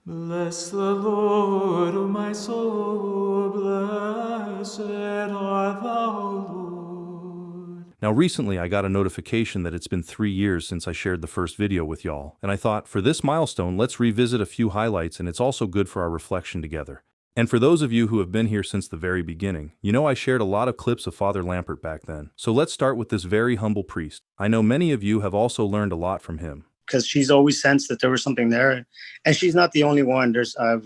Bless the Lord, O my soul, blessed art thou, Lord. Now recently I got a notification that it's been 3 years since I shared the first video with y'all, and I thought, for this milestone, let's revisit a few highlights, and it's also good for our reflection together. And for those of you who have been here since the very beginning, you know I shared a lot of clips of Father Lampert back then. So let's start with this very humble priest. I know many of you have also learned a lot from him. Because she's always sensed that there was something there, and she's not the only one. I've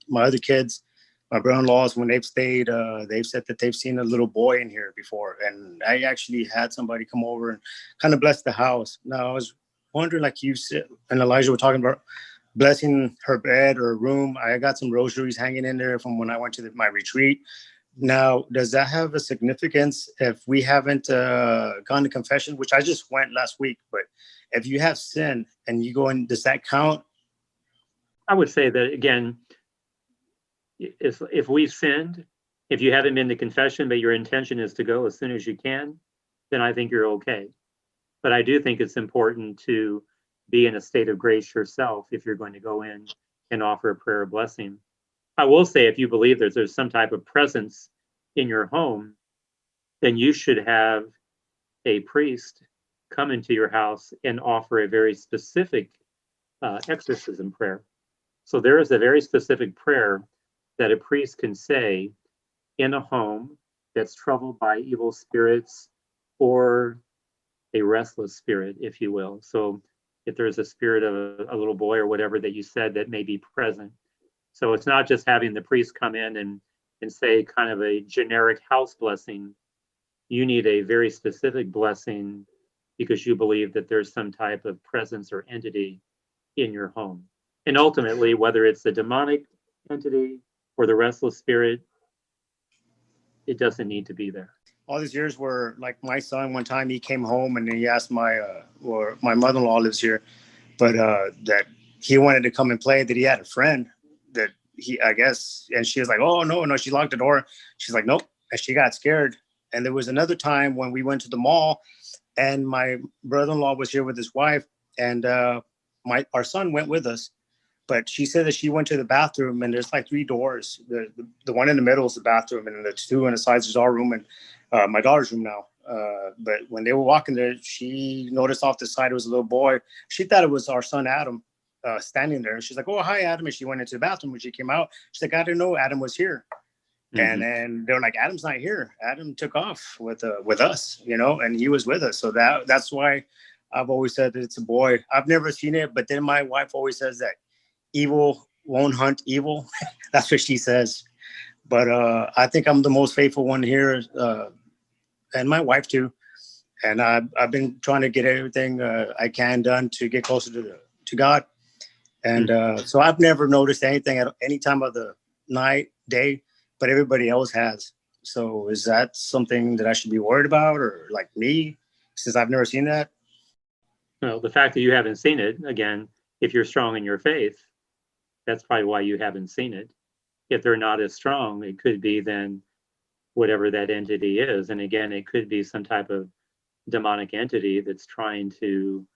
my other kids, my brother-in-laws, when they've stayed, they've said that they've seen a little boy in here before, and I actually had somebody come over and kind of bless the house. Now I was wondering, like you said, and Elijah were talking about blessing her bed or room. I got some rosaries hanging in there from when I went to my retreat. Now, does that have a significance if we haven't gone to confession, which I just went last week, but if you have sin and you go in, does that count? I would say that, again, if we've sinned, if you haven't been to confession, but your intention is to go as soon as you can, then I think you're okay. But I do think it's important to be in a state of grace yourself if you're going to go in and offer a prayer of blessing. I will say, if you believe there's some type of presence in your home, then you should have a priest come into your house and offer a very specific exorcism prayer. So there is a very specific prayer that a priest can say in a home that's troubled by evil spirits or a restless spirit, if you will. So if there's a spirit of a little boy or whatever that you said that may be present. So it's not just having the priest come in and say kind of a generic house blessing. You need a very specific blessing because you believe that there's some type of presence or entity in your home. And ultimately, whether it's the demonic entity or the restless spirit, it doesn't need to be there. All these years were like my son, one time he came home and he asked my mother-in-law lives here, but that he wanted to come and play, that he had a friend that I guess, and she was like, oh, no, she locked the door. She's like, nope. And she got scared. And there was another time when we went to the mall and my brother-in-law was here with his wife, and our son went with us. But she said that she went to the bathroom and there's like 3 doors. The one in the middle is the bathroom, and the 2 on the sides is our room and my daughter's room now. But when they were walking there, she noticed off the side it was a little boy. She thought it was our son Adam standing there. She's like, oh, hi, Adam. And she went into the bathroom. When she came out, she's like, I didn't know Adam was here. Mm-hmm. And then they're like, Adam's not here. Adam took off with us, and he was with us. So that's why I've always said that it's a boy. I've never seen it, but then my wife always says that evil won't hunt evil. That's what she says. But I think I'm the most faithful one here, and my wife too. And I've been trying to get everything I can done to get closer to God. And so I've never noticed anything at any time of the night, day, but everybody else has. So is that something that I should be worried about, or like me, since I've never seen that? Well, the fact that you haven't seen it, again, if you're strong in your faith, that's probably why you haven't seen it. If they're not as strong, it could be then whatever that entity is. And again, it could be some type of demonic entity that's trying to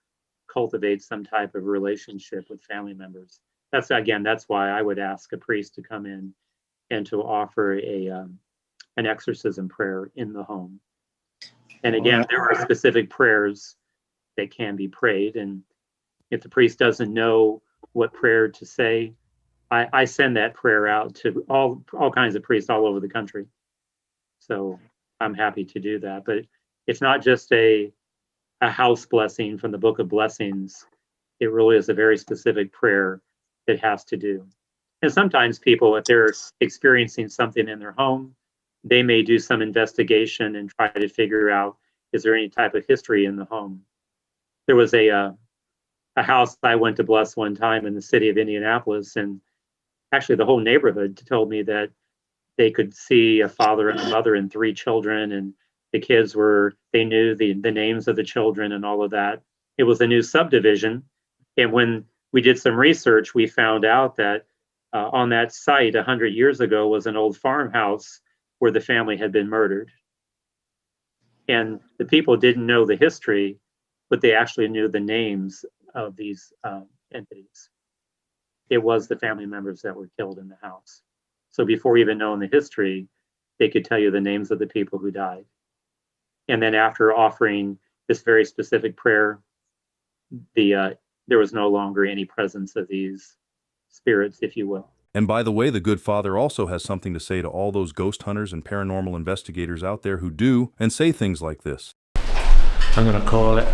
cultivate some type of relationship with family members. That's why I would ask a priest to come in and to offer an exorcism prayer in the home. And again, there are specific prayers that can be prayed. And if the priest doesn't know what prayer to say, I send that prayer out to all kinds of priests all over the country. So I'm happy to do that. But it's not just a house blessing from the Book of Blessings. It really is a very specific prayer it has to do. And sometimes people, if they're experiencing something in their home, they may do some investigation and try to figure out, is there any type of history in the home? There was a house I went to bless one time in the city of Indianapolis, and actually the whole neighborhood told me that they could see a father and a mother and 3 children, and the kids they knew the names of the children and all of that. It was a new subdivision. And when we did some research, we found out that on that site 100 years ago was an old farmhouse where the family had been murdered. And the people didn't know the history, but they actually knew the names of these entities. it was the family members that were killed in the house. So before even knowing the history, they could tell you the names of the people who died. And then after offering this very specific prayer, there was no longer any presence of these spirits, if you will. And by the way, the good Father also has something to say to all those ghost hunters and paranormal investigators out there who do and say things like this. I'm going to call it.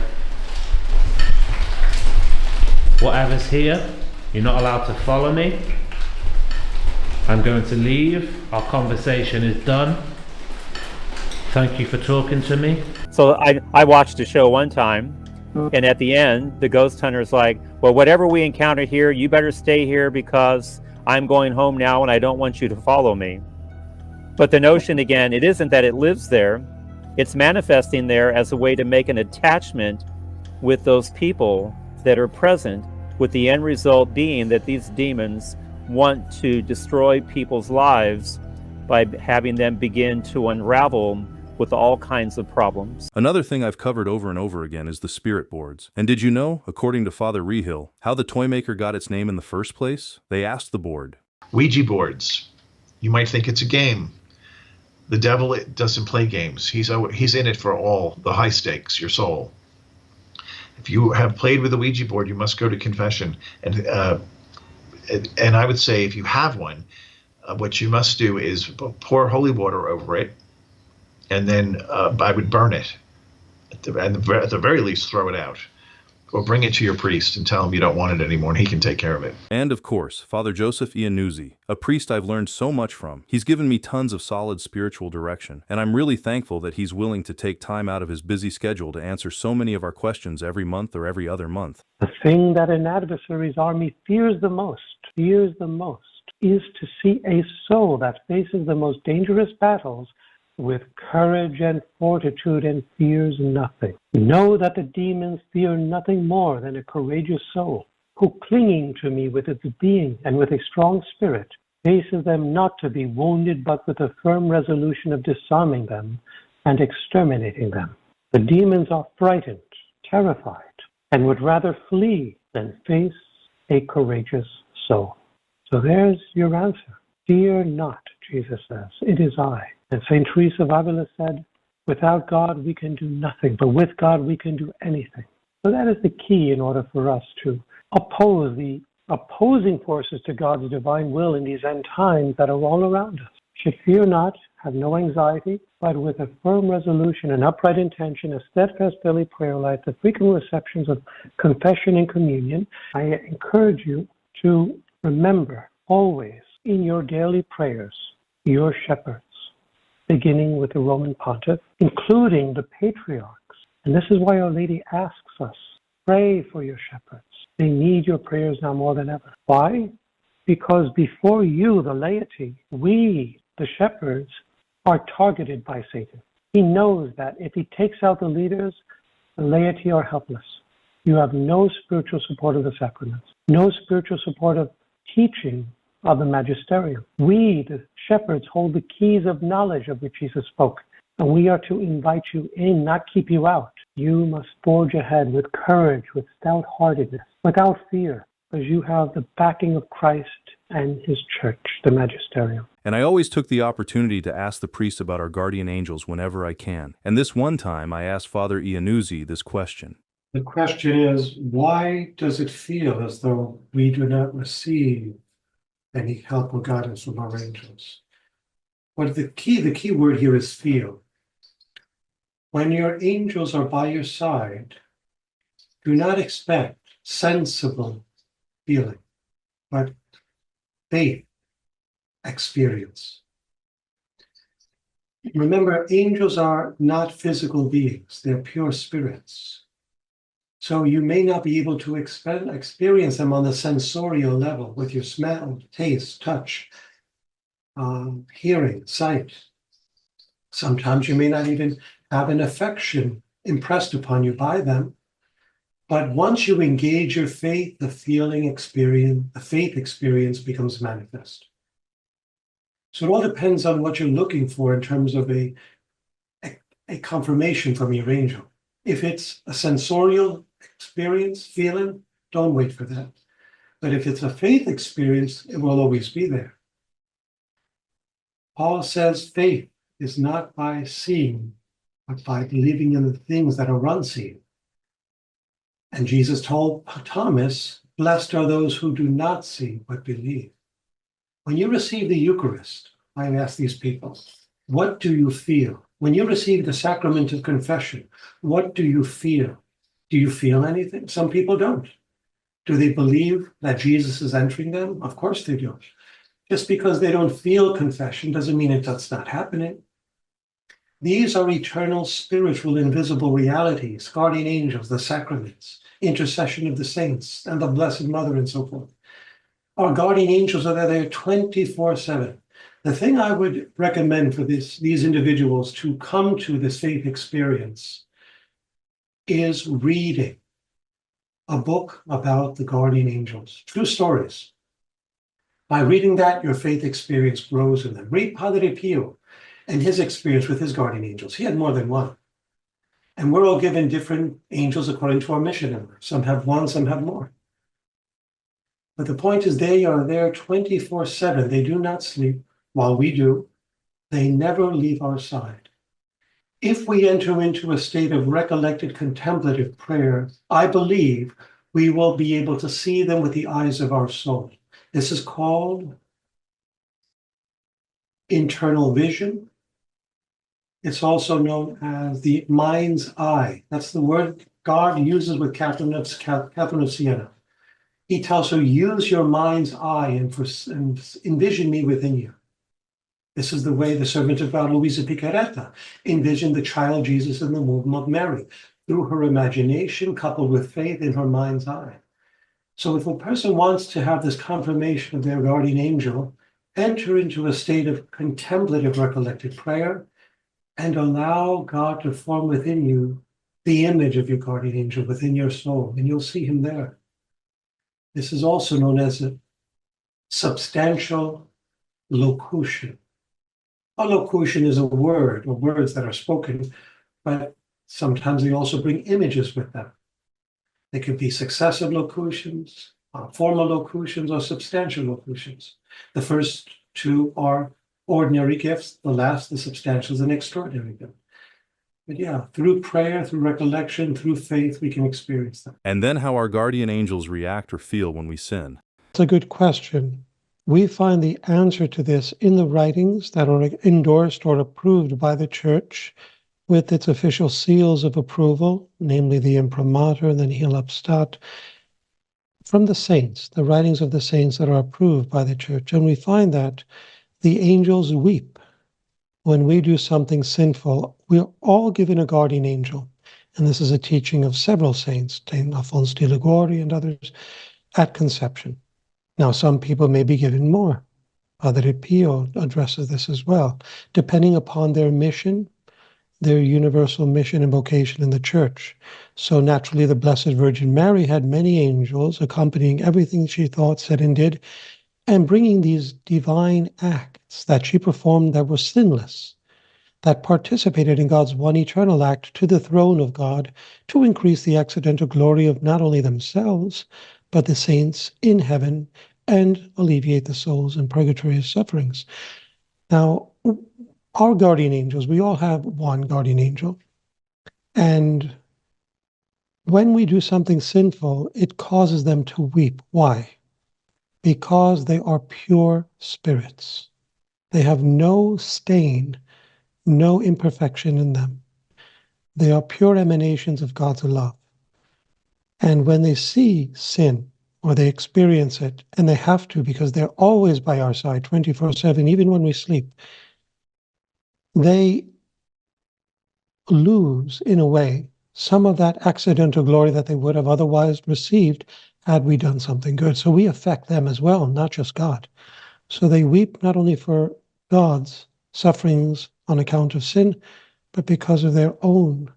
Whatever's here, you're not allowed to follow me. I'm going to leave. Our conversation is done. Thank you for talking to me. So I watched a show one time, and at the end, the ghost hunter's like, well, whatever we encounter here, you better stay here because I'm going home now and I don't want you to follow me. But the notion, again, it isn't that it lives there. It's manifesting there as a way to make an attachment with those people that are present, with the end result being that these demons want to destroy people's lives by having them begin to unravel with all kinds of problems. Another thing I've covered over and over again is the spirit boards. And did you know, according to Father Rehill, how the toy maker got its name in the first place? They asked the board. Ouija boards. You might think it's a game. The devil doesn't play games. He's in it for all the high stakes, your soul. If you have played with a Ouija board, you must go to confession. And I would say if you have one, what you must do is pour holy water over it, and then I would burn it. At the very least, throw it out. Or bring it to your priest and tell him you don't want it anymore, and he can take care of it. And of course, Father Joseph Iannuzzi, a priest I've learned so much from. He's given me tons of solid spiritual direction, and I'm really thankful that he's willing to take time out of his busy schedule to answer so many of our questions every month or every other month. The thing that an adversary's army fears the most, is to see a soul that faces the most dangerous battles with courage and fortitude and fears nothing. Know that the demons fear nothing more than a courageous soul, who, clinging to me with its being and with a strong spirit, faces them not to be wounded, but with a firm resolution of disarming them and exterminating them. The demons are frightened, terrified, and would rather flee than face a courageous soul. So there's your answer. Fear not, Jesus says, it is I. And St. Teresa of Avila said, without God we can do nothing, but with God we can do anything. So that is the key in order for us to oppose the opposing forces to God's divine will in these end times that are all around us. Should fear not, have no anxiety, but with a firm resolution, an upright intention, a steadfast daily prayer life, the frequent receptions of confession and communion, I encourage you to remember always in your daily prayers your shepherds, beginning with the Roman Pontiff, including the patriarchs. And this is why Our Lady asks us, pray for your shepherds. They need your prayers now more than ever. Why? Because before you, the laity, we, the shepherds, are targeted by Satan. He knows that if he takes out the leaders, the laity are helpless. You have no spiritual support of the sacraments, no spiritual support of teaching of the magisterium. We, the shepherds, hold the keys of knowledge of which Jesus spoke, and we are to invite you in, not keep you out. You must forge ahead with courage, with stout-heartedness, without fear, because you have the backing of Christ and his church, the magisterium. And I always took the opportunity to ask the priest about our guardian angels whenever I can. And this one time, I asked Father Iannuzzi this question. The question is, why does it feel as though we do not receive any help or guidance from our angels? But the key word here is feel. When your angels are by your side, do not expect sensible feeling, but faith experience. Remember, angels are not physical beings, they're pure spirits. So you may not be able to experience them on the sensorial level with your smell, taste, touch, hearing, sight. Sometimes you may not even have an affection impressed upon you by them. But once you engage your faith, the faith experience becomes manifest. So it all depends on what you're looking for in terms of a confirmation from your angel. If it's a sensorial experience, feeling, don't wait for that. But if it's a faith experience, it will always be there. Paul says faith is not by seeing, but by believing in the things that are unseen. And Jesus told Thomas, blessed are those who do not see, but believe. When you receive the Eucharist, I ask these people, what do you feel? When you receive the sacrament of confession, what do you feel? Do you feel anything? Some people don't. Do they believe that Jesus is entering them? Of course they do. Just because they don't feel confession doesn't mean that's not happening. These are eternal, spiritual, invisible realities, guardian angels, the sacraments, intercession of the saints, and the Blessed Mother, and so forth. Our guardian angels are there 24/7. The thing I would recommend for these individuals to come to this faith experience is reading a book about the guardian angels, true stories. By reading that, your faith experience grows in them. Read Padre Pio and his experience with his guardian angels. He had more than one. And we're all given different angels according to our mission number. Some have one, some have more. But the point is they are there 24/7. They do not sleep while we do. They never leave our side. If we enter into a state of recollected contemplative prayer, I believe we will be able to see them with the eyes of our soul. This is called internal vision. It's also known as the mind's eye. That's the word God uses with Catherine of Siena. He tells her, use your mind's eye and envision me within you. This is the way the servant of God, Luisa Picaretta, envisioned the child Jesus in the womb of Mary, through her imagination coupled with faith in her mind's eye. So if a person wants to have this confirmation of their guardian angel, enter into a state of contemplative recollected prayer and allow God to form within you the image of your guardian angel within your soul, and you'll see him there. This is also known as a substantial locution. A locution is a word, or words that are spoken, but sometimes they also bring images with them. They could be successive locutions, formal locutions, or substantial locutions. The first two are ordinary gifts. The last, the substantial, is an extraordinary gift. But yeah, through prayer, through recollection, through faith, we can experience them. And then how our guardian angels react or feel when we sin. It's a good question. We find the answer to this in the writings that are endorsed or approved by the Church with its official seals of approval, namely the Imprimatur and the Nihil Obstat, from the saints, the writings of the saints that are approved by the Church. And we find that the angels weep when we do something sinful. We're all given a guardian angel. And this is a teaching of several saints, Saint Alphonse de Liguori and others, at conception. Now, some people may be given more. Padre Pio addresses this as well, depending upon their mission, their universal mission and vocation in the Church. So naturally, the Blessed Virgin Mary had many angels accompanying everything she thought, said, and did, and bringing these divine acts that she performed that were sinless, that participated in God's one eternal act to the throne of God to increase the accidental glory of not only themselves, but the saints in heaven, and alleviate the souls in purgatory sufferings. Now, our guardian angels, we all have one guardian angel. And when we do something sinful, it causes them to weep. Why? Because they are pure spirits. They have no stain, no imperfection in them. They are pure emanations of God's love. And when they see sin, or they experience it, and they have to because they're always by our side 24/7, even when we sleep, they lose, in a way, some of that accidental glory that they would have otherwise received had we done something good. So we affect them as well, not just God. So they weep not only for God's sufferings on account of sin, but because of their own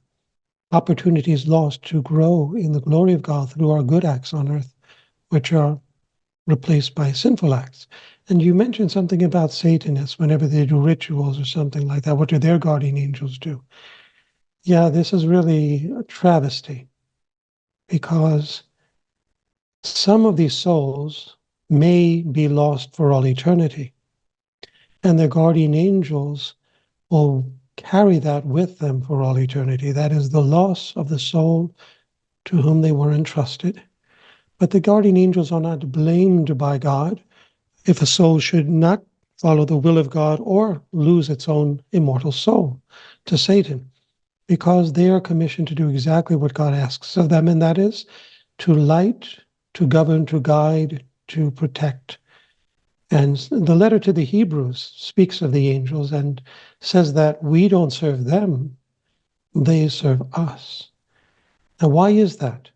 opportunities lost to grow in the glory of God through our good acts on earth, which are replaced by sinful acts. And you mentioned something about Satanists whenever they do rituals or something like that. What do their guardian angels do? Yeah, this is really a travesty, because Some of these souls may be lost for all eternity, and their guardian angels will carry that with them for all eternity. That is the loss of the soul to whom they were entrusted. But the guardian angels are not blamed by God if a soul should not follow the will of God or lose its own immortal soul to Satan, because they are commissioned to do exactly what God asks of them, and that is to light, to govern, to guide, to protect. And the letter to the Hebrews speaks of the angels and says that we don't serve them, they serve us. Now, why is that?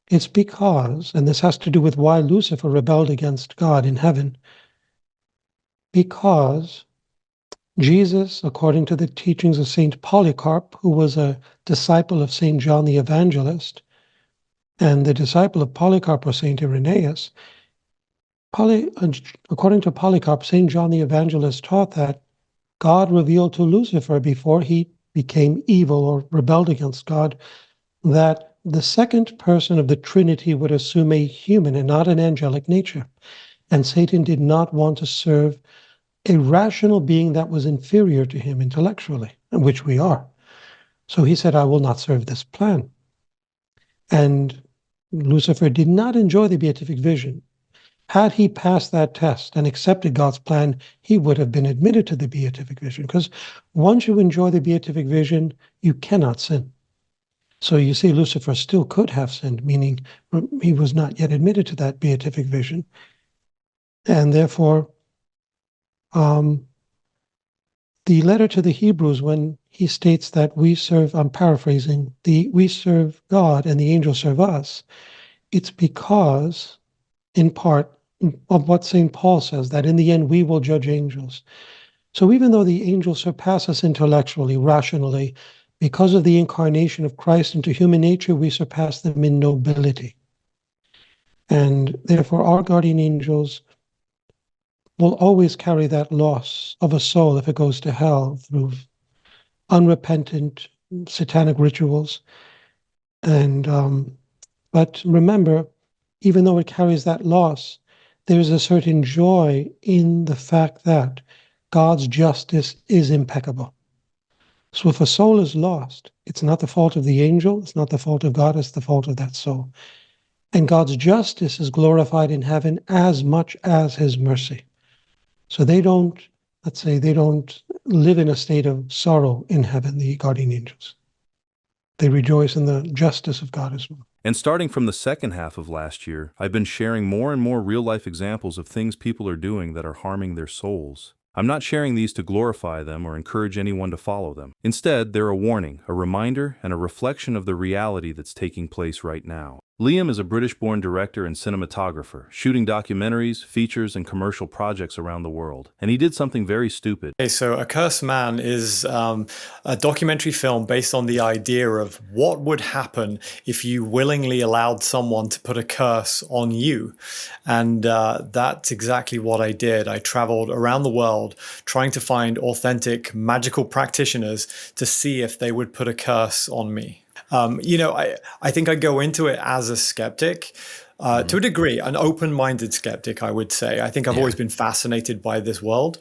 It's because, and this has to do with why Lucifer rebelled against God in heaven, because Jesus, according to the teachings of Saint Polycarp, who was a disciple of Saint John the Evangelist, and the disciple of Polycarp was Saint Irenaeus, according to Polycarp, Saint John the Evangelist taught that God revealed to Lucifer before he became evil or rebelled against God, that the second person of the Trinity would assume a human and not an angelic nature. And Satan did not want to serve a rational being that was inferior to him intellectually, which we are. So he said, I will not serve this plan. And Lucifer did not enjoy the beatific vision. Had he passed that test and accepted God's plan, he would have been admitted to the beatific vision, because once you enjoy the beatific vision, you cannot sin. So you see, Lucifer still could have sinned, meaning he was not yet admitted to that beatific vision. And therefore, the letter to the Hebrews, when he states that we serve, I'm paraphrasing, we serve God and the angels serve us, it's because, in part, of what St. Paul says, that in the end we will judge angels. So even though the angels surpass us intellectually, rationally, because of the incarnation of Christ into human nature, we surpass them in nobility. And therefore our guardian angels will always carry that loss of a soul if it goes to hell through unrepentant satanic rituals. And but remember, even though it carries that loss, there's a certain joy in the fact that God's justice is impeccable. So if a soul is lost, it's not the fault of the angel, it's not the fault of God, it's the fault of that soul. And God's justice is glorified in heaven as much as his mercy. So they don't, let's say, they don't live in a state of sorrow in heaven, the guardian angels. They rejoice in the justice of God as well. And starting from the second half of last year, I've been sharing more and more real-life examples of things people are doing that are harming their souls. I'm not sharing these to glorify them or encourage anyone to follow them. Instead, they're a warning, a reminder, and a reflection of the reality that's taking place right now. Liam is a British-born director and cinematographer, shooting documentaries, features, and commercial projects around the world. And he did something very stupid. Okay, so A Cursed Man is a documentary film based on the idea of what would happen if you willingly allowed someone to put a curse on you. And that's exactly what I did. I traveled around the world trying to find authentic magical practitioners to see if they would put a curse on me. I think I go into it as a skeptic, to a degree, an open-minded skeptic, I would say. I think I've always been fascinated by this world.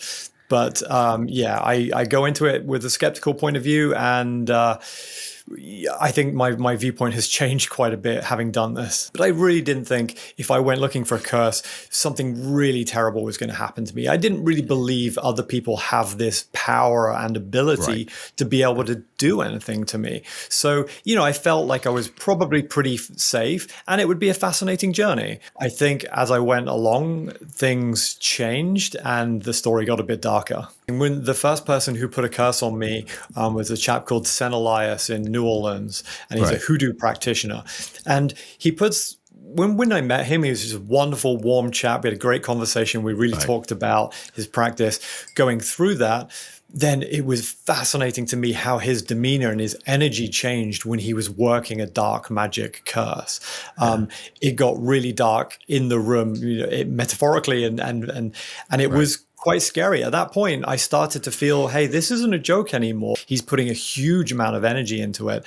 But I go into it with a skeptical point of view, and I think my viewpoint has changed quite a bit having done this. But I really didn't think if I went looking for a curse, something really terrible was going to happen to me. I didn't really believe other people have this power and ability to be able to do anything to me. So, I felt like I was probably pretty safe, and it would be a fascinating journey. I think as I went along, things changed and the story got a bit darker. And when the first person who put a curse on me was a chap called Sen Elias in New Orleans, and he's a hoodoo practitioner. And he puts, when I met him, he was just a wonderful, warm chap. We had a great conversation. We really talked about his practice. Going through that, then it was fascinating to me how his demeanor and his energy changed when he was working a dark magic curse. It got really dark in the room, metaphorically, and it was quite scary. At that point, I started to feel, hey, this isn't a joke anymore. He's putting a huge amount of energy into it.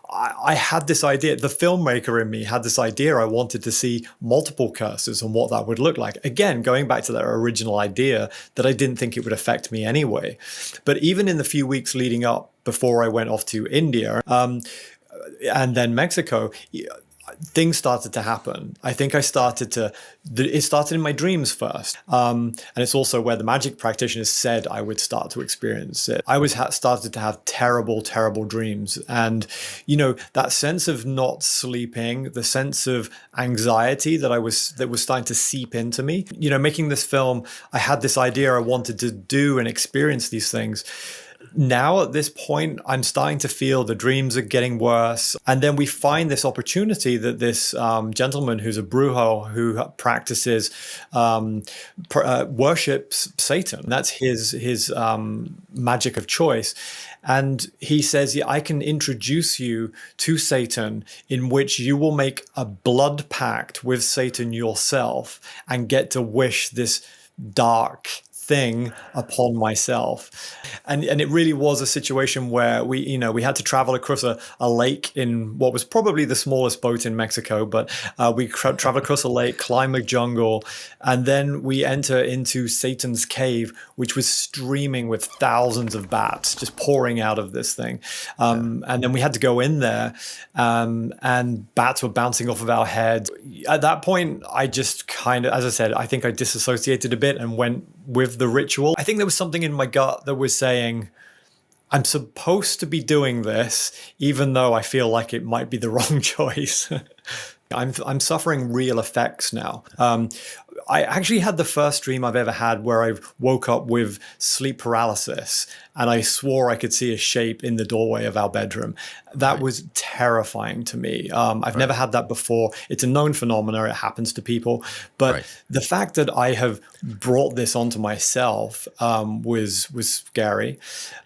I had this idea, the filmmaker in me had this idea. I wanted to see multiple curses and what that would look like. Again, going back to that original idea that I didn't think it would affect me anyway. But even in the few weeks leading up before I went off to India and then Mexico, things started to happen. I think it started in my dreams first. And it's also where the magic practitioners said I would start to experience it. I started to have terrible, terrible dreams. And, that sense of not sleeping, the sense of anxiety that was starting to seep into me, making this film, I had this idea I wanted to do and experience these things. Now at this point, I'm starting to feel the dreams are getting worse. And then we find this opportunity that this gentleman who's a brujo who practices, worships Satan. That's his magic of choice. And he says, I can introduce you to Satan, in which you will make a blood pact with Satan yourself and get to wish this dark thing upon myself. And it really was a situation where we had to travel across a lake in what was probably the smallest boat in Mexico, but we travel across a lake, climb a jungle, and then we enter into Satan's cave, which was streaming with thousands of bats just pouring out of this thing. And then we had to go in there, and bats were bouncing off of our heads. At that point, I just kind of, as I said, I think I disassociated a bit and went with the ritual. I think there was something in my gut that was saying, I'm supposed to be doing this, even though I feel like it might be the wrong choice. I'm suffering real effects now. I actually had the first dream I've ever had where I woke up with sleep paralysis and I swore I could see a shape in the doorway of our bedroom. That was terrifying to me. I've never had that before. It's a known phenomenon. It happens to people. But the fact that I have brought this onto myself was scary.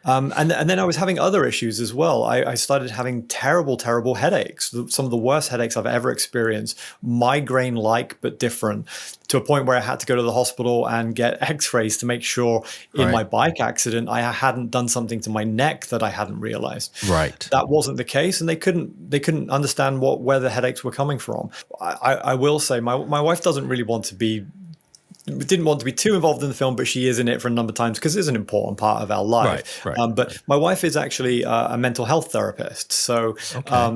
And then I was having other issues as well. I started having terrible, terrible headaches, some of the worst headaches I've ever experienced, migraine-like but different, to a point where I had to go to the hospital and get x-rays to make sure in my bike accident I hadn't done something to my neck that I hadn't realized. Right. That wasn't the case, and they couldn't understand where the headaches were coming from. I will say my wife didn't want to be too involved in the film, but she is in it for a number of times because it's an important part of our life. But my wife is actually a mental health therapist, so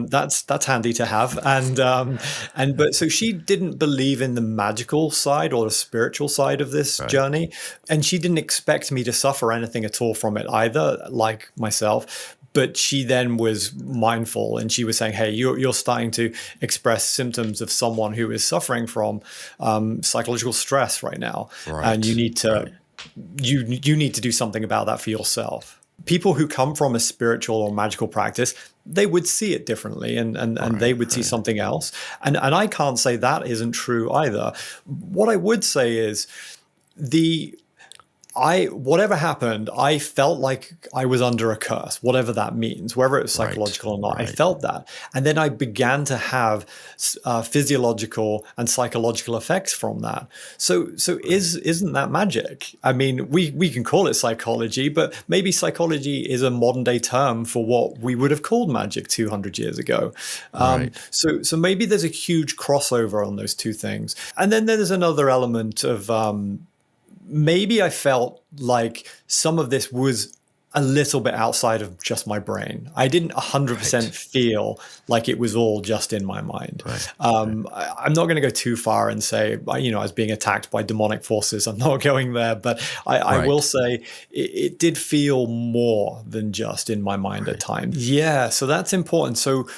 that's handy to have. But so she didn't believe in the magical side or the spiritual side of this journey, and she didn't expect me to suffer anything at all from it either, like myself. But she then was mindful, and she was saying, hey, you're starting to express symptoms of someone who is suffering from psychological stress right now. And you need to you need to do something about that for yourself. People who come from a spiritual or magical practice, they would see it differently, and they would see something else. And I can't say that isn't true either. What I would say is whatever happened, I felt like I was under a curse, whatever that means, whether it's psychological or not. I felt that. And then I began to have physiological and psychological effects from that. So isn't that magic? I mean, we can call it psychology, but maybe psychology is a modern day term for what we would have called magic 200 years ago. So maybe there's a huge crossover on those two things. And then there's another element of maybe I felt like some of this was a little bit outside of just my brain. I didn't 100% feel like it was all just in my mind. I'm not going to go too far and say, I was being attacked by demonic forces. I'm not going there, but I will say it did feel more than just in my mind at times. Yeah, so that's important. So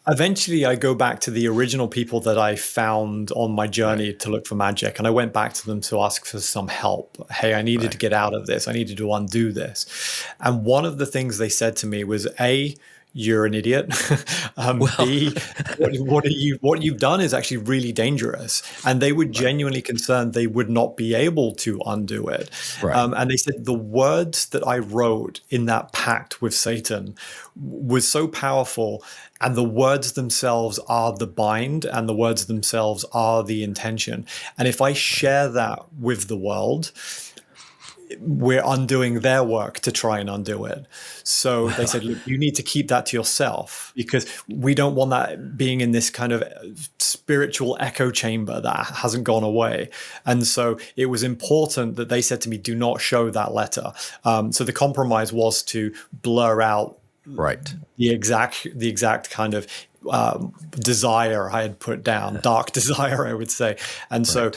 eventually, I go back to the original people that I found on my journey to look for magic. And I went back to them to ask for some help. Hey, I needed to get out of this. I needed to undo this. And one of the things they said to me was, you're an idiot. B, what you've done is actually really dangerous. And they were genuinely concerned they would not be able to undo it. Right. And they said the words that I wrote in that pact with Satan was so powerful, and the words themselves are the bind, and the words themselves are the intention. And if I share that with the world, we're undoing their work to try and undo it. So they said, look, you need to keep that to yourself, because we don't want that being in this kind of spiritual echo chamber that hasn't gone away. And so it was important that they said to me, do not show that letter. So the compromise was to blur out the exact kind of desire I had put down, dark desire, I would say. And so,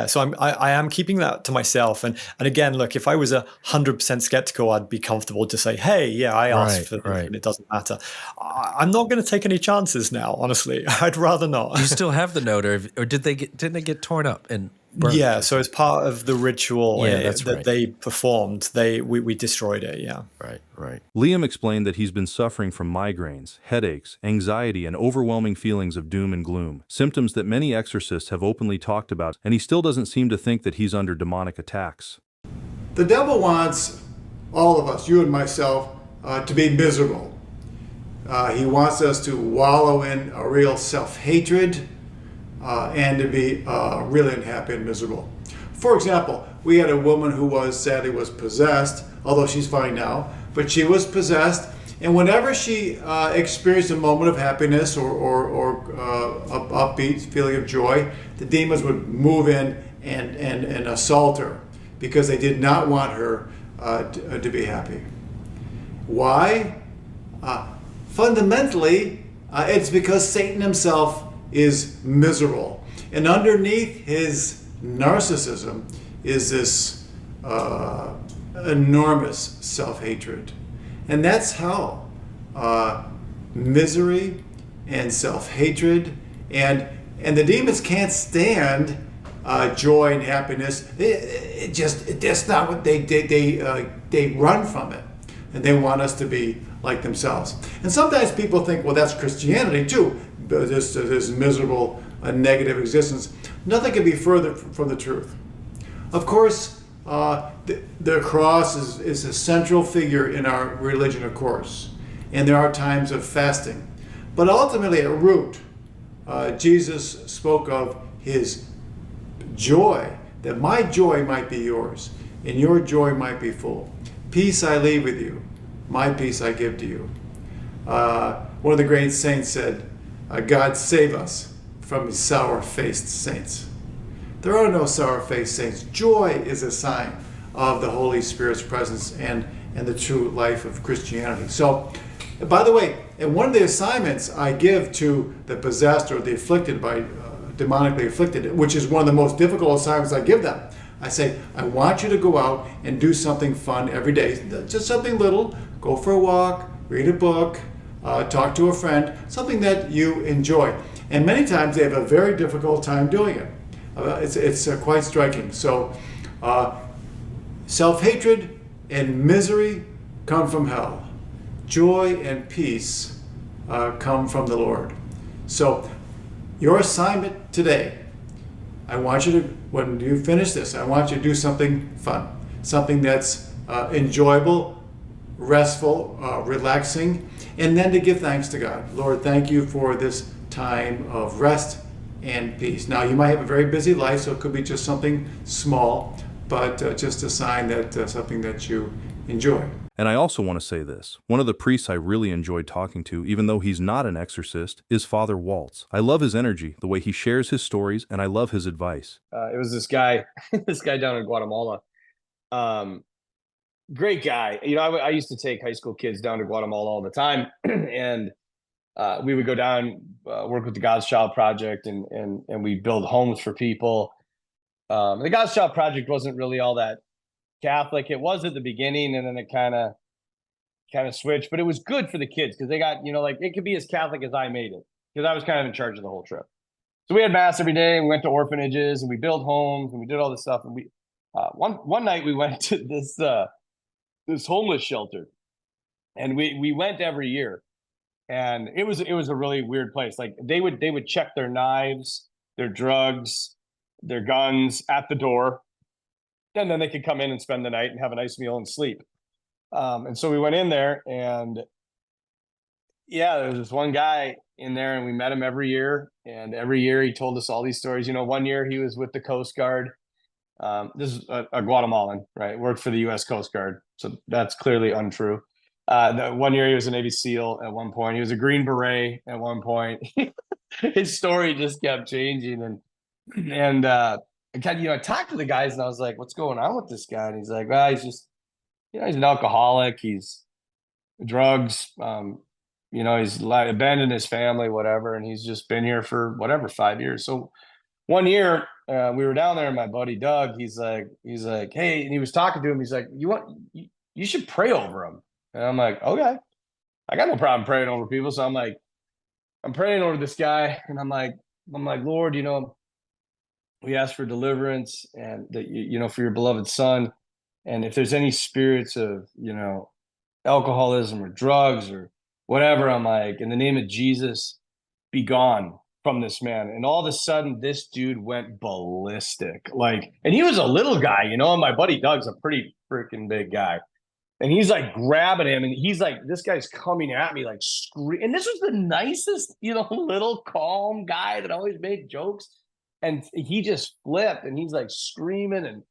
so I am keeping that to myself. And again, look, if I was 100% skeptical, I'd be comfortable to say, hey, I asked for this and it doesn't matter. I'm not going to take any chances now, honestly. I'd rather not. You still have the note, or didn't they get torn up and burned? Yeah, so as part of the ritual they performed, we destroyed it, Right. Liam explained that he's been suffering from migraines, headaches, anxiety, and overwhelming feelings of doom and gloom, symptoms that many exorcists have openly talked about, and he still doesn't seem to think that he's under demonic attacks. The devil wants all of us, you and myself, to be miserable. He wants us to wallow in a real self-hatred and to be really unhappy and miserable. For example, we had a woman who sadly was possessed, although she's fine now, but she was possessed, and whenever she experienced a moment of happiness or upbeat feeling of joy, the demons would move in and assault her, because they did not want her to be happy. Why? Fundamentally, it's because Satan himself is miserable. And underneath his narcissism is this enormous self-hatred. And that's how misery and self-hatred and the demons can't stand joy and happiness. That's not what they run from it, and they want us to be like themselves. And sometimes people think, well, that's Christianity too. This miserable, negative existence. Nothing can be further from the truth. Of course, the cross is a central figure in our religion, of course, and there are times of fasting. But ultimately, at root, Jesus spoke of his joy, that my joy might be yours, and your joy might be full. Peace I leave with you, my peace I give to you. One of the great saints said, God save us from sour-faced saints. There are no sour-faced saints. Joy is a sign of the Holy Spirit's presence and the true life of Christianity. So, by the way, and one of the assignments I give to the possessed or the afflicted demonically afflicted, which is one of the most difficult assignments I give them, I say, I want you to go out and do something fun every day. Just something little. Go for a walk, read a book, talk to a friend, something that you enjoy. And many times they have a very difficult time doing it. It's quite striking. So self-hatred and misery come from hell. Joy and peace come from the Lord. So your assignment today, I want you to, when you finish this, I want you to do something fun, something that's enjoyable, restful, relaxing, and then to give thanks to God. Lord, thank you for this time of rest and peace. Now, you might have a very busy life, so it could be just something small, but just a sign that something that you enjoy. And I also want to say this. One of the priests I really enjoyed talking to, even though he's not an exorcist, is Father Waltz. I love his energy, the way he shares his stories, and I love his advice. It was this guy, down in Guatemala. Great guy. You know, I used to take high school kids down to Guatemala all the time, and we would go down, work with the God's Child Project, and we build homes for people. The God's Child Project wasn't really all that Catholic. It was at the beginning, and then it kind of switched, but it was good for the kids because they got, like it could be as Catholic as I made it, because I was kind of in charge of the whole trip. So we had mass every day, and we went to orphanages, and we built homes, and we did all this stuff. And we one night we went to this homeless shelter, and we went every year. And it was a really weird place. Like they would check their knives, their drugs, their guns at the door, and then they could come in and spend the night and have a nice meal and sleep. And so we went in there, and yeah, there was this one guy in there, and we met him every year. And every year he told us all these stories. You know, one year he was with the Coast Guard. This is a Guatemalan, right? Worked for the U.S. Coast Guard, so that's clearly untrue. The one year he was a Navy SEAL at one point. He was a Green Beret at one point. His story just kept changing, and again, you know, I talked to the guys, and I was like, "What's going on with this guy?" And he's like, "Well, he's just, you know, he's an alcoholic. He's drugs. You know, he's abandoned his family, whatever, and he's just been here for whatever 5 years." So one year we were down there, and my buddy Doug, he's like, "Hey," and he was talking to him. He's like, you should pray over him." And I'm like, "Okay, I got no problem praying over people." So I'm praying over this guy, and I'm like, "Lord, you know, we ask for deliverance, and that you know, for your beloved son, and if there's any spirits of, you know, alcoholism or drugs or whatever," I'm like, "in the name of Jesus, be gone from this man." And all of a sudden, this dude went ballistic. Like, and he was a little guy, you know, and my buddy Doug's a pretty freaking big guy. And he's like grabbing him, and he's like, this guy's coming at me like and this was the nicest, you know, little calm guy that always made jokes. And he just flipped, and he's like screaming,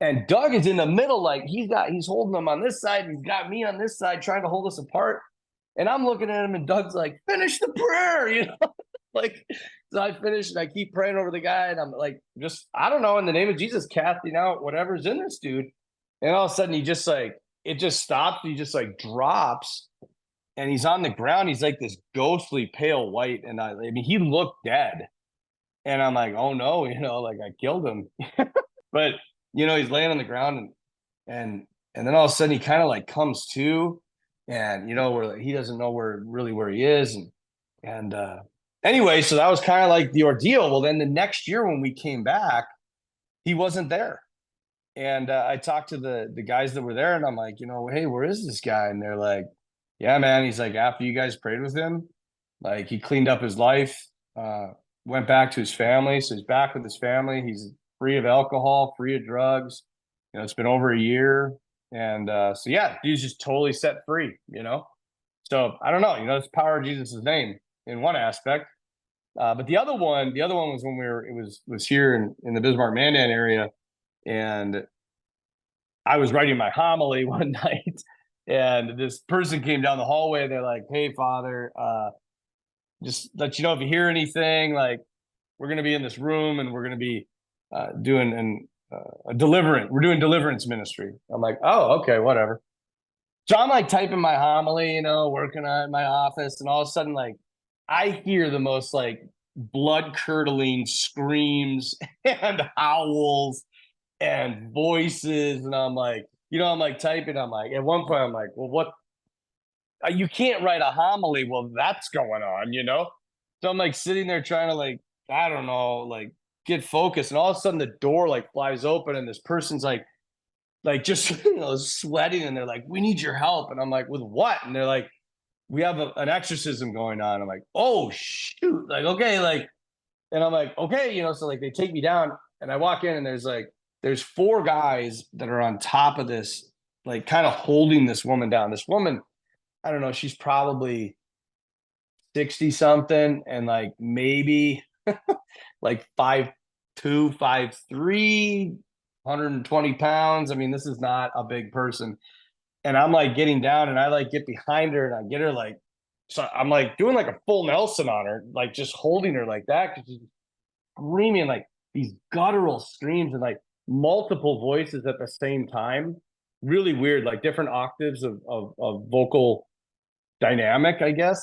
and Doug is in the middle, like he's holding him on this side, he's got me on this side, trying to hold us apart. And I'm looking at him, and Doug's like, "Finish the prayer," you know. Like, so I finished, and I keep praying over the guy, and I'm like, just, I don't know, in the name of Jesus, casting out whatever's in this dude. And all of a sudden, he just like, it just stops. He just like drops, and he's on the ground. He's like this ghostly pale white, and I mean, he looked dead. And I'm like, "Oh no, you know, like I killed him." But you know, he's laying on the ground, and then all of a sudden, he kind of like comes to, and you know, where he doesn't know where he is, and anyway, so that was kind of like the ordeal. Well, then the next year when we came back, he wasn't there. And I talked to the guys that were there, and I'm like, you know, "Hey, where is this guy?" And they're like, "Yeah, man." He's like, "After you guys prayed with him, like he cleaned up his life, went back to his family. So he's back with his family. He's free of alcohol, free of drugs. You know, it's been over a year." And so, yeah, he's just totally set free, you know? So I don't know, you know, it's power of Jesus' name in one aspect. But the other one was when it was here in the Bismarck Mandan area. And I was writing my homily one night, and this person came down the hallway, and they're like, "Hey, Father, just let you know if you hear anything, like we're going to be in this room, and we're going to be doing a deliverance. We're doing deliverance ministry." I'm like, "Oh, okay, whatever." So I'm like typing my homily, you know, working on it in my office, and all of a sudden, like, I hear the most like blood curdling screams and howls and voices, and I'm like, you know, I'm like typing. I'm like, at one point, I'm like, "Well, what? You can't write a homily while that's going on, you know?" So I'm like sitting there trying to like, I don't know, like get focused, and all of a sudden the door like flies open, and this person's like just you know, sweating, and they're like, "We need your help." And I'm like, "With what?" And they're like, "We have an exorcism going on." I'm like, "Oh shoot!" Like, okay, like, and I'm like, "Okay," you know. So like they take me down, and I walk in, and there's 4 guys that are on top of this, like kind of holding this woman down. This woman, I don't know, she's probably 60 something, and like maybe like 5'2", 5'3", 120 pounds. I mean, this is not a big person. And I'm like getting down, and I like get behind her, and I get her like, so I'm like doing like a full Nelson on her, like just holding her like that, because she's screaming like these guttural screams, and like multiple voices at the same time. Really weird, like different octaves of vocal dynamic, I guess.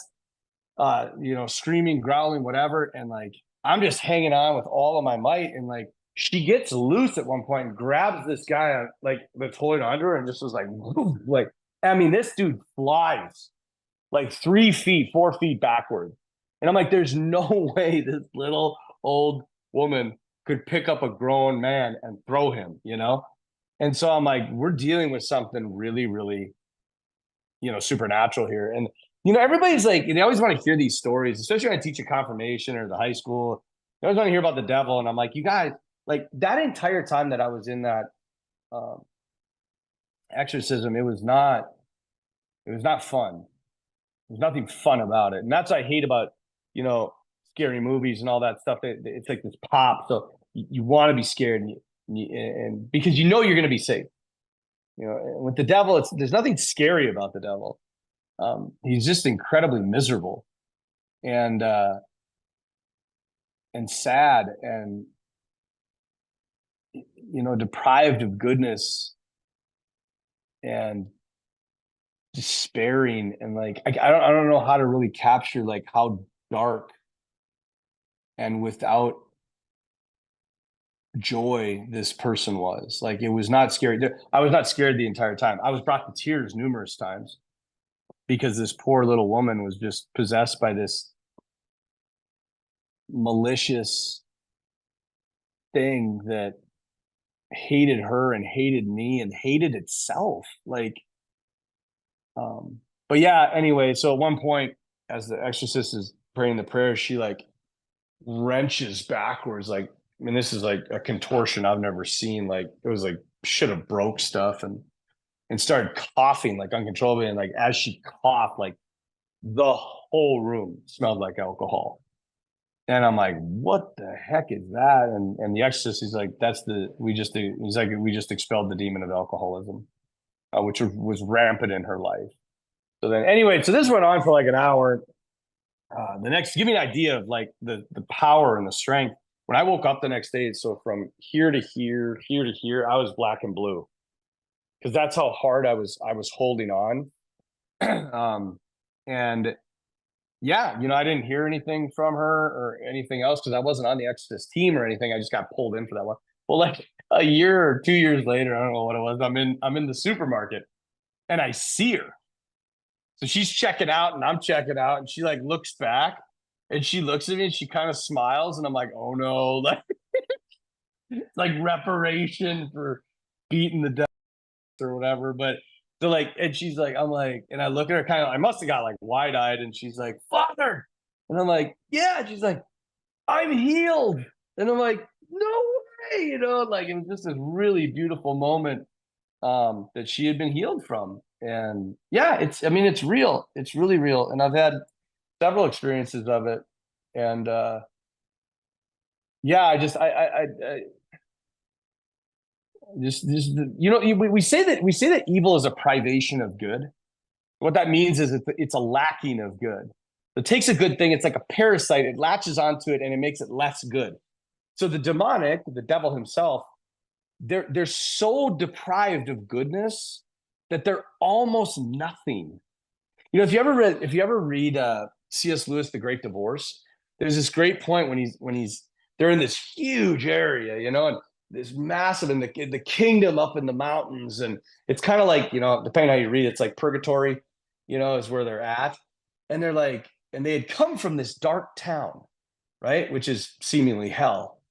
You know, screaming, growling, whatever. And like I'm just hanging on with all of my might, and like she gets loose at one point and grabs this guy like that's holding onto her, and just was like, woof, like, I mean, this dude flies like 3 feet, 4 feet backward. And I'm like, there's no way this little old woman could pick up a grown man and throw him, you know? And so I'm like, we're dealing with something really, really, you know, supernatural here. And everybody's like, they always want to hear these stories, especially when I teach a confirmation or the high school. They always want to hear about the devil. And I'm like, you guys, like that entire time that I was in that exorcism, it was not fun. There's nothing fun about it. And that's what I hate about, scary movies and all that stuff. It's like this pop. So you want to be scared and because you're going to be safe. With the devil, there's nothing scary about the devil. He's just incredibly miserable and sad and deprived of goodness and despairing, and like I don't know how to really capture like how dark and without joy this person was. Like, it was not scary. I was not scared the entire time. I was brought to tears numerous times because this poor little woman was just possessed by this malicious thing that hated her and hated me and hated itself. Like, but yeah, anyway, so at one point, as the exorcist is praying the prayer, she like wrenches backwards. Like, I mean, this is like a contortion I've never seen. Like, it was like should have broke stuff and started coughing like uncontrollably. And like as she coughed, like the whole room smelled like alcohol. And I'm like, what the heck is that? And the exorcist, he's like, we just expelled the demon of alcoholism, which was rampant in her life. So then anyway, so this went on for like an hour. Give me an idea of like the power and the strength. When I woke up the next day, so from here to here, here to here, I was black and blue because that's how hard I was holding on. And yeah, I didn't hear anything from her or anything else because I wasn't on the exorcist team or anything. I just got pulled in for that one. Well, like a year or 2 years later, I don't know what it was. I'm in the supermarket and I see her. So she's checking out and I'm checking out, and she like looks back and she looks at me and she kind of smiles, and I'm like, oh no, like reparation for beating the devil or whatever. But so like, and she's like, I'm like, and I look at her kind of, I must have got like wide-eyed, and she's like, Father. And I'm like, yeah. And she's like, I'm healed. And I'm like, no way, like it was just this really beautiful moment that she had been healed from. And yeah, it's real. It's really real. And I've had several experiences of it. And yeah, I we say that evil is a privation of good. What that means is it's a lacking of good. It takes a good thing, it's like a parasite, it latches onto it and it makes it less good. So the demonic, the devil himself, they're so deprived of goodness that they're almost nothing. If you ever read C.S. Lewis, The Great Divorce, there's this great point when they're in this huge area, and this massive, and the kingdom up in the mountains, and it's kind of like, depending on how you read it, it's like purgatory, is where they're at. And they're like, and they had come from this dark town, right, which is seemingly hell.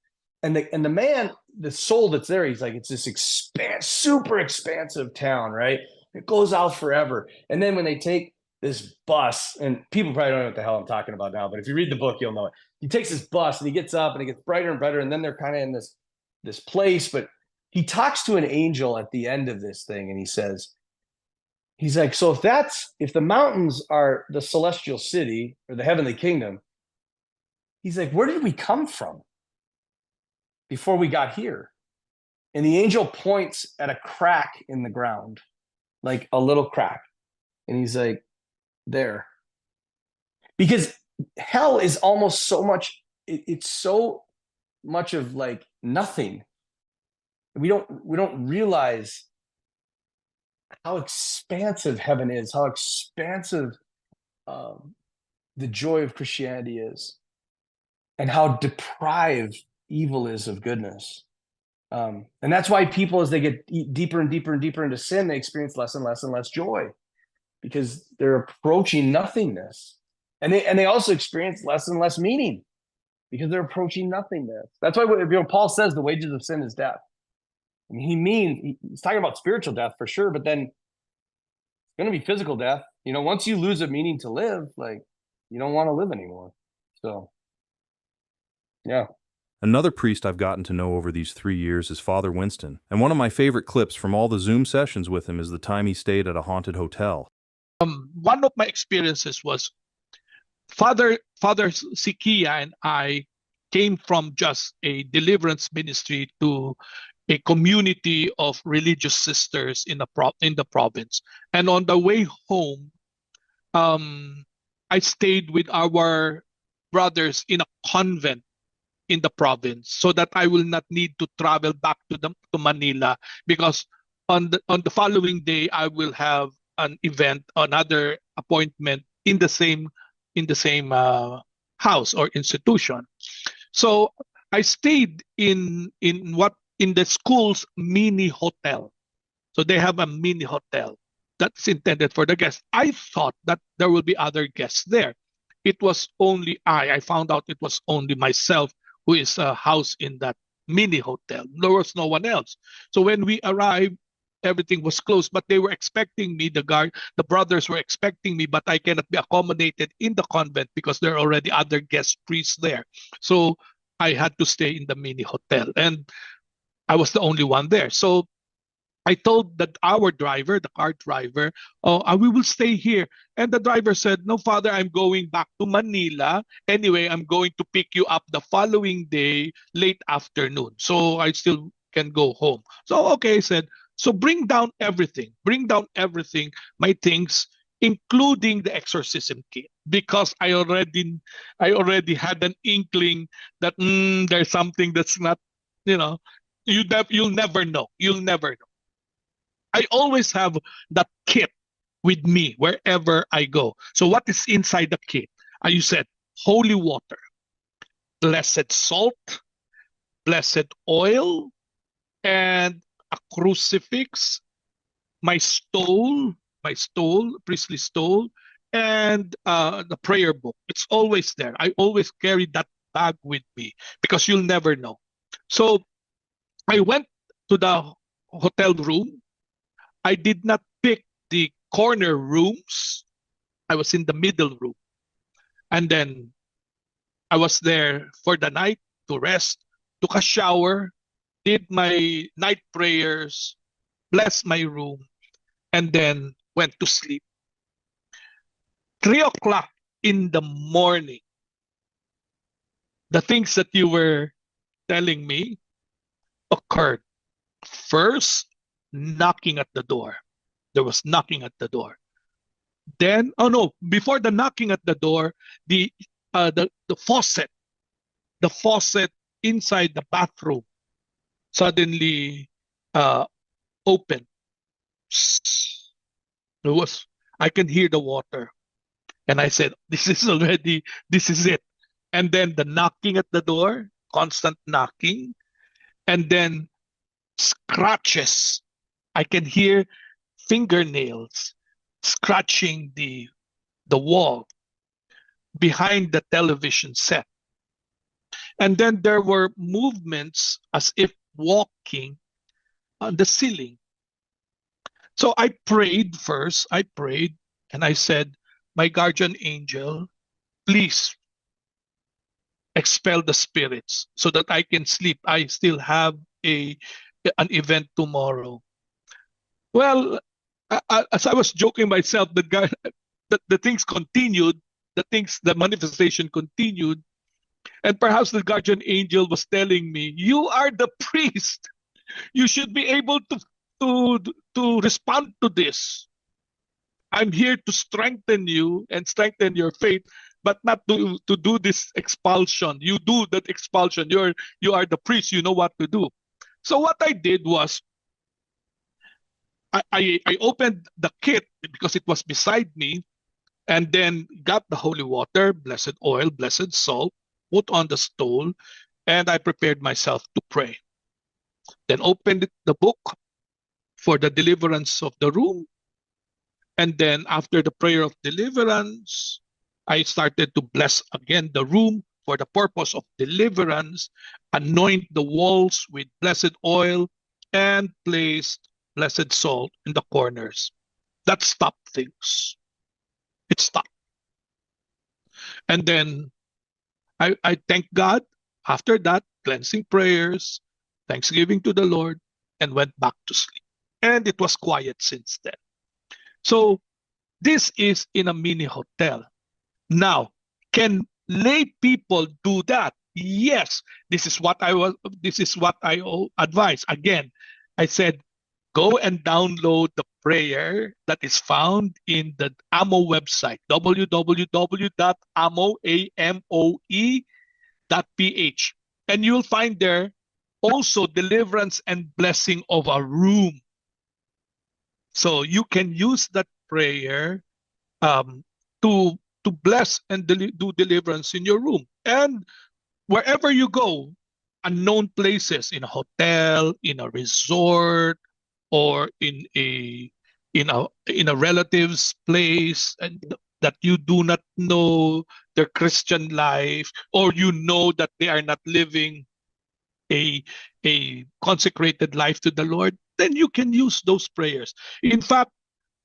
And the man, the soul that's there, he's like, it's this super expansive town, right? It goes out forever. And then when they take this bus, and people probably don't know what the hell I'm talking about now, but if you read the book, you'll know it. He takes this bus and he gets up and it gets brighter and brighter. And then they're kind of in this place, but he talks to an angel at the end of this thing. And he's like, so if the mountains are the celestial city or the heavenly kingdom, he's like, where did we come from before we got here? And the angel points at a crack in the ground, like a little crack. And he's like, there. Because hell is almost so much, it's so much of like nothing. We don't realize how expansive heaven is, how expansive the joy of Christianity is, and how deprived evil is of goodness. And that's why people, as they get deeper and deeper and deeper into sin, they experience less and less and less joy, because they're approaching nothingness. And they also experience less and less meaning because they're approaching nothingness. That's why Paul says the wages of sin is death. I mean, he's talking about spiritual death for sure, but then it's going to be physical death once you lose a meaning to live, like, you don't want to live anymore. So, yeah. Another priest I've gotten to know over these 3 years is Father Winston, and one of my favorite clips from all the Zoom sessions with him is the time he stayed at a haunted hotel. One of my experiences was Father Sikia and I came from just a deliverance ministry to a community of religious sisters in the province. And on the way home, I stayed with our brothers in a convent in the province so that I will not need to travel back to Manila, because on the following day I will have an event, another appointment in the same house or institution. So I stayed in the school's mini hotel. So they have a mini hotel that's intended for the guests. I thought that there will be other guests there. It was only I found out it was only myself who is housed in that mini hotel. There was no one else. So when we arrived, everything was closed, but they were expecting me. The brothers were expecting me, but I cannot be accommodated in the convent because there are already other guest priests there. So I had to stay in the mini hotel, and I was the only one there. So I told our driver, the car driver, we will stay here. And the driver said, no, Father, I'm going back to Manila. Anyway, I'm going to pick you up the following day, late afternoon. So I still can go home. So, okay, I said, so bring down everything, my things, including the exorcism kit, because I already had an inkling that there's something that's not, you'll never know. You'll never know. I always have that kit with me wherever I go. So what is inside the kit? You said holy water, blessed salt, blessed oil, and a crucifix, my stole, priestly stole, and the prayer book. It's always there. I always carry that bag with me because you'll never know. So I went to the hotel room. I did not pick the corner rooms. I was in the middle room. And then I was there for the night to rest, took a shower, did my night prayers, blessed my room, and then went to sleep. 3:00 in the morning, the things that you were telling me occurred. First, knocking at the door. There was knocking at the door. Then, before the knocking at the door, the faucet inside the bathroom suddenly opened. I can hear the water, and I said, "This is it." And then the knocking at the door, constant knocking, and then scratches. I can hear fingernails scratching the wall behind the television set. And then there were movements as if walking on the ceiling. So I prayed first. And I said, my guardian angel, please expel the spirits so that I can sleep. I still have an event tomorrow. Well, as I was joking myself, the things continued, the manifestation continued, and perhaps the guardian angel was telling me, "You are the priest. You should be able to respond to this. I'm here to strengthen you and strengthen your faith, but not to do this expulsion. You do that expulsion. You are the priest. You know what to do." So what I did was, I opened the kit because it was beside me, and then got the holy water, blessed oil, blessed salt, put on the stole, and I prepared myself to pray. Then opened the book for the deliverance of the room. And then after the prayer of deliverance, I started to bless again the room for the purpose of deliverance, anoint the walls with blessed oil, and placed blessed salt in the corners. That stopped things. It stopped. And then I thank God. After that, cleansing prayers, thanksgiving to the Lord, and went back to sleep. And it was quiet since then. So this is in a mini hotel. Now, can lay people do that? Yes. This is what I advise. Again, I said, go and download the prayer that is found in the AMO website, www.amoe.ph. And you'll find there also deliverance and blessing of a room. So you can use that prayer to bless and do deliverance in your room. And wherever you go, unknown places, in a hotel, in a resort, or in a relative's place, and that you do not know their Christian life, or you know that they are not living a consecrated life to the Lord, then you can use those prayers. In fact,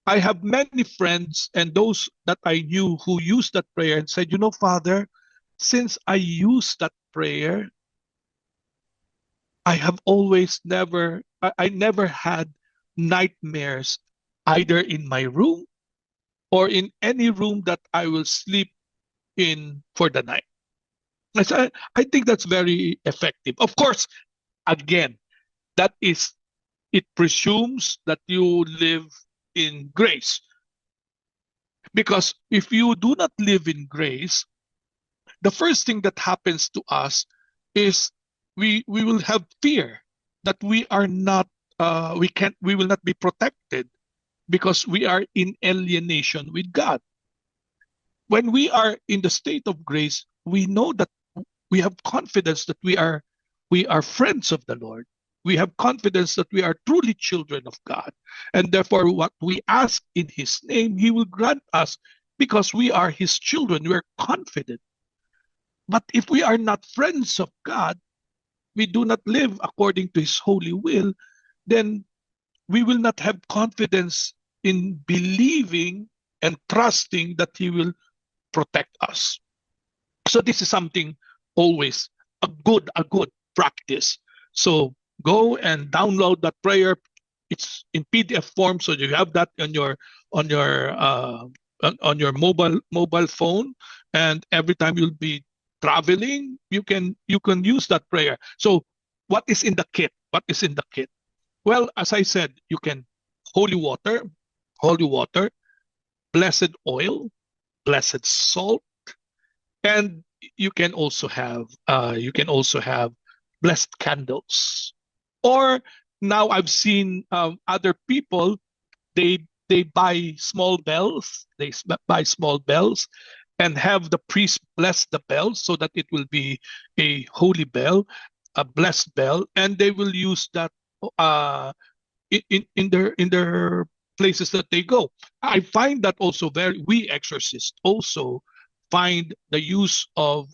I have many friends and those that I knew who used that prayer and said, Father, since I used that prayer, I have I never had nightmares either in my room or in any room that I will sleep in for the night. I think that's very effective. Of course, again, it presumes that you live in grace. Because if you do not live in grace, the first thing that happens to us is we will have fear that we will not be protected because we are in alienation with God. When we are in the state of grace, we know that we have confidence that we are friends of the Lord. We have confidence that we are truly children of God. And therefore, what we ask in His name, He will grant us because we are His children. We are confident. But if we are not friends of God, we do not live according to His holy will, then we will not have confidence in believing and trusting that He will protect us. So this is something always a good practice. So go and download that prayer. It's in PDF form, so you have that on your mobile phone, and every time you'll be traveling, you can use that prayer. So what is in the kit? Well, as I said, you can holy water, blessed oil, blessed salt, and you can also have blessed candles. Or now I've seen other people, they buy small bells. They buy small bells and have the priest bless the bell so that it will be a holy bell, a blessed bell, and they will use that in their places that they go. I find that also we exorcists also find the use of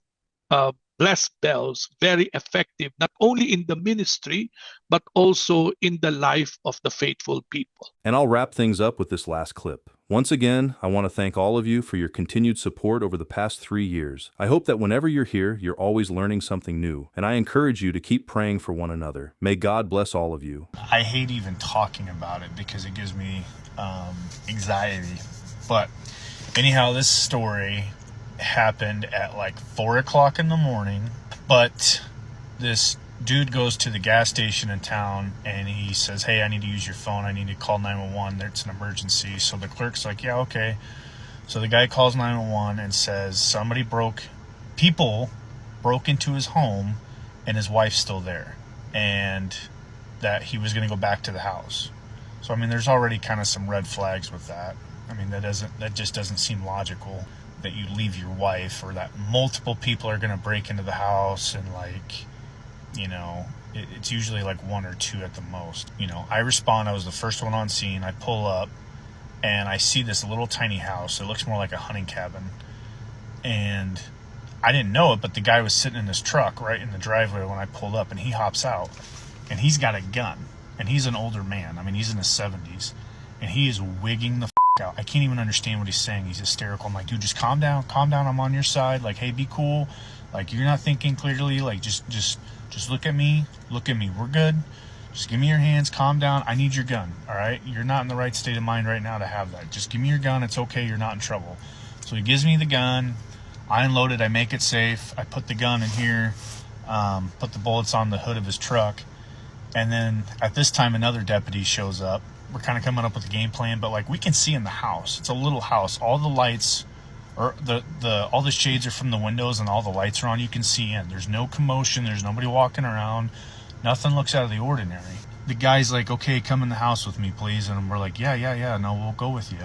blessed bells very effective, not only in the ministry, but also in the life of the faithful people. And I'll wrap things up with this last clip. Once again, I want to thank all of you for your continued support over the past 3 years. I hope that whenever you're here, you're always learning something new, and I encourage you to keep praying for one another. May God bless all of you. I hate even talking about it because it gives me anxiety. But anyhow, this story happened at like 4 o'clock in the morning, but this dude goes to the gas station in town and he says, hey, I need to use your phone. I need to call 911. It's an emergency. So the clerk's like, yeah, okay. So the guy calls 911 and says people broke into his home and his wife's still there, and that he was going to go back to the house. So, I mean, there's already kind of some red flags with that. I mean, that just doesn't seem logical that you leave your wife, or that multiple people are going to break into the house, and it's usually like 1 or 2 at the most. I respond. I was the first one on scene. I pull up and I see this little tiny house. It looks more like a hunting cabin, and I didn't know it, but the guy was sitting in his truck right in the driveway when I pulled up, and he hops out and he's got a gun, and he's an older man. I mean, he's in his 70s, and he is wigging the out. I can't even understand what he's saying. He's hysterical. I'm like, dude, just calm down. Calm down. I'm on your side. Like, hey, be cool. Like, you're not thinking clearly. Like, just look at me. Look at me. We're good. Just give me your hands. Calm down. I need your gun. All right? You're not in the right state of mind right now to have that. Just give me your gun. It's okay. You're not in trouble. So he gives me the gun. I unload it. I make it safe. I put the gun in here. Put the bullets on the hood of his truck. And then at this time, another deputy shows up. We're kind of coming up with a game plan, but like we can see in the house. It's a little house. All the lights, or all the shades are from the windows, and all the lights are on. You can see in. There's no commotion. There's nobody walking around. Nothing looks out of the ordinary. The guy's like, okay, come in the house with me, please. And we're like, yeah. No, we'll go with you.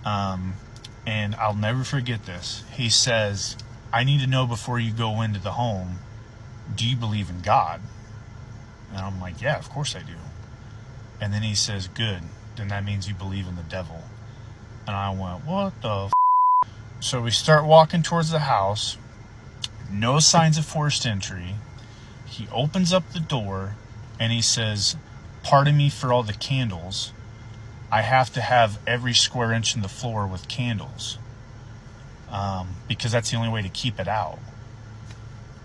And I'll never forget this. He says, I need to know before you go into the home, do you believe in God? And I'm like, yeah, of course I do. And then he says, good. Then that means you believe in the devil. And I went, what the f-? So we start walking towards the house. No signs of forced entry. He opens up the door and he says, pardon me for all the candles. I have to have every square inch in the floor with candles. Because that's the only way to keep it out.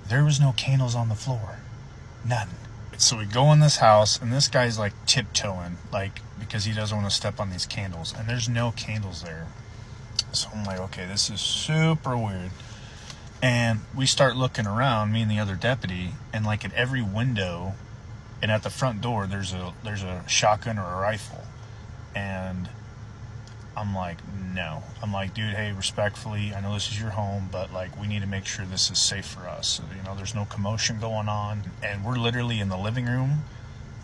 There was no candles on the floor. None. So we go in this house, and this guy's like tiptoeing, like, because he doesn't want to step on these candles, and there's no candles there. So I'm like, okay, this is super weird. And we start looking around, me and the other deputy, and like at every window and at the front door, there's a shotgun or a rifle. And I'm like, no. I'm like, dude, hey, respectfully, I know this is your home, but like, we need to make sure this is safe for us. So, you know, there's no commotion going on, and we're literally in the living room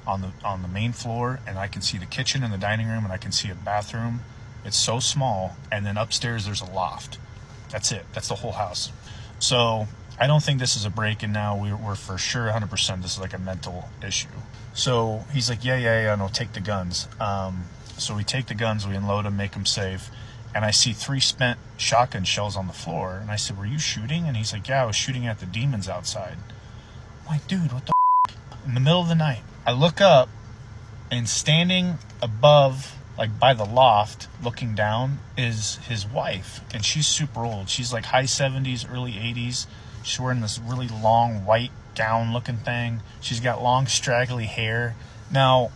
on the main floor, and I can see the kitchen and the dining room, and I can see a bathroom. It's so small, and then upstairs there's a loft. That's it. That's the whole house. So I don't think this is a break-in now. We're for sure 100% this is like a mental issue. So he's like, yeah, no, take the guns. So we take the guns, we unload them, make them safe, and I see 3 spent shotgun shells on the floor. And I said, were you shooting? And he's like, yeah, I was shooting at the demons outside. I'm like, dude, what the f-? In the middle of the night, I look up, and standing above, like by the loft, looking down, is his wife. And she's super old. She's like high 70s, early 80s. She's wearing this really long white gown looking thing. She's got long straggly hair. Now,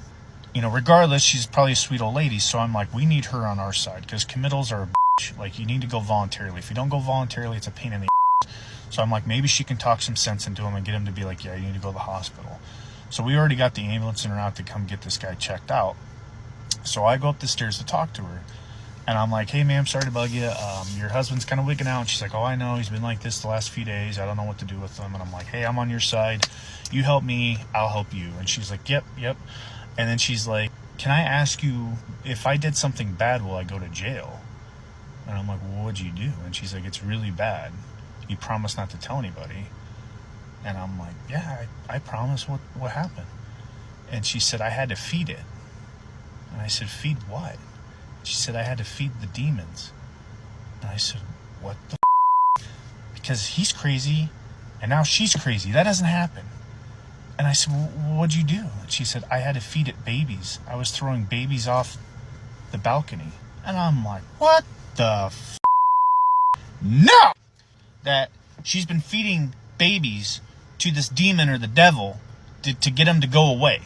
you know, regardless, she's probably a sweet old lady. So I'm like, we need her on our side, because committals are a bitch. Like, you need to go voluntarily. If you don't go voluntarily, it's a pain in the ass. So I'm like, maybe she can talk some sense into him and get him to be like, yeah, you need to go to the hospital. So we already got the ambulance and route to come get this guy checked out. So I go up the stairs to talk to her. And I'm like, hey, ma'am, sorry to bug you. Your husband's kind of wigging out. And she's like, oh, I know. He's been like this the last few days. I don't know what to do with him. And I'm like, hey, I'm on your side. You help me. I'll help you. And she's like, yep. And then she's like, can I ask you, if I did something bad, will I go to jail? And I'm like, well, what'd you do? And she's like, it's really bad. You promised not to tell anybody. And I'm like, yeah, I promised. What happened? And she said, I had to feed it. And I said, feed what? She said, I had to feed the demons. And I said, what the f-? Because he's crazy, and now she's crazy. That doesn't happen. And I said, well, what'd you do? And she said, I had to feed it babies. I was throwing babies off the balcony. And I'm like, what the f-? No! That she's been feeding babies to this demon or the devil to get him to go away.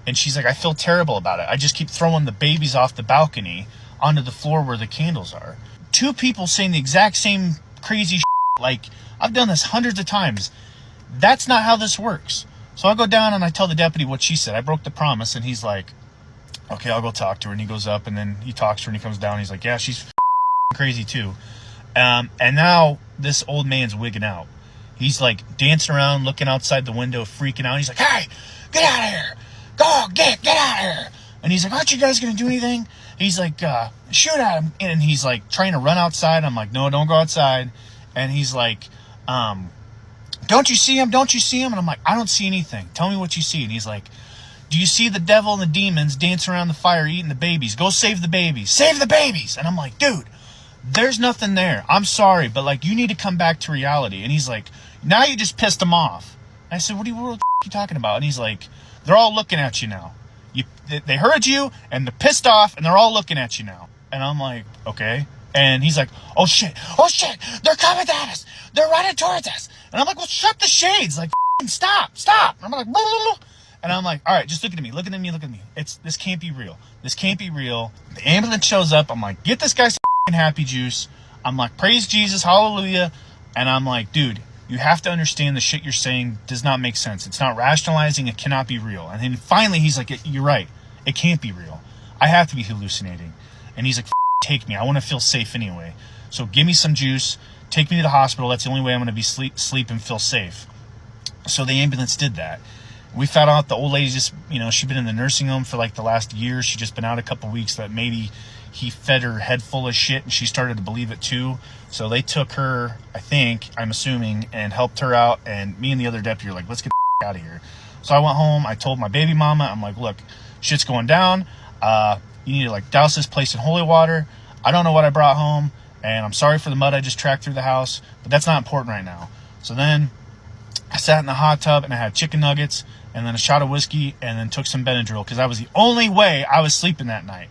And she's like, I feel terrible about it. I just keep throwing the babies off the balcony onto the floor where the candles are. 2 people saying the exact same crazy shit. Like, I've done this hundreds of times. That's not how this works. So I go down and I tell the deputy what she said. I broke the promise, and he's like, okay, I'll go talk to her. And he goes up, and then he talks to her, and he comes down, and he's like, yeah, she's crazy too. And now this old man's wigging out. He's like dancing around, looking outside the window, freaking out. He's like, hey, get out of here. Go, get out of here. And he's like, aren't you guys going to do anything? He's like, shoot at him. And he's like trying to run outside. I'm like, no, don't go outside. And he's like, don't you see him? Don't you see him? And I'm like, I don't see anything. Tell me what you see. And he's like, do you see the devil and the demons dancing around the fire eating the babies? Go save the babies. Save the babies. And I'm like, dude, there's nothing there. I'm sorry, but like, you need to come back to reality. And he's like, now you just pissed him off. And I said, what are you talking about? And he's like, they're all looking at you now. They heard you, and they're pissed off, and they're all looking at you now. And I'm like, okay. And he's like, oh shit, they're coming at us. They're running towards us. And I'm like, well, shut the shades. Like, stop. And I'm like, blah, blah, blah. And I'm like, all right, just look at me. This can't be real. The ambulance shows up. I'm like, get this guy some happy juice. I'm like, praise Jesus, hallelujah. And I'm like, dude, you have to understand the shit you're saying does not make sense. It's not rationalizing. It cannot be real. And then finally he's like, you're right. It can't be real. I have to be hallucinating. And he's like, take me. I want to feel safe anyway. So give me some juice. Take me to the hospital. That's the only way I'm going to be sleep and feel safe. So the ambulance did that. We found out the old lady just, she'd been in the nursing home for like the last year. She'd just been out a couple weeks, that maybe he fed her head full of shit and she started to believe it too. So they took her, I'm assuming, and helped her out. And me and the other deputy were like, let's get the out of here. So I went home. I told my baby mama, I'm like, look, shit's going down. You need to like douse this place in holy water. I don't know what I brought home, and I'm sorry for the mud I just tracked through the house, but that's not important right now. So then I sat in the hot tub and I had chicken nuggets and then a shot of whiskey and then took some Benadryl because that was the only way I was sleeping that night.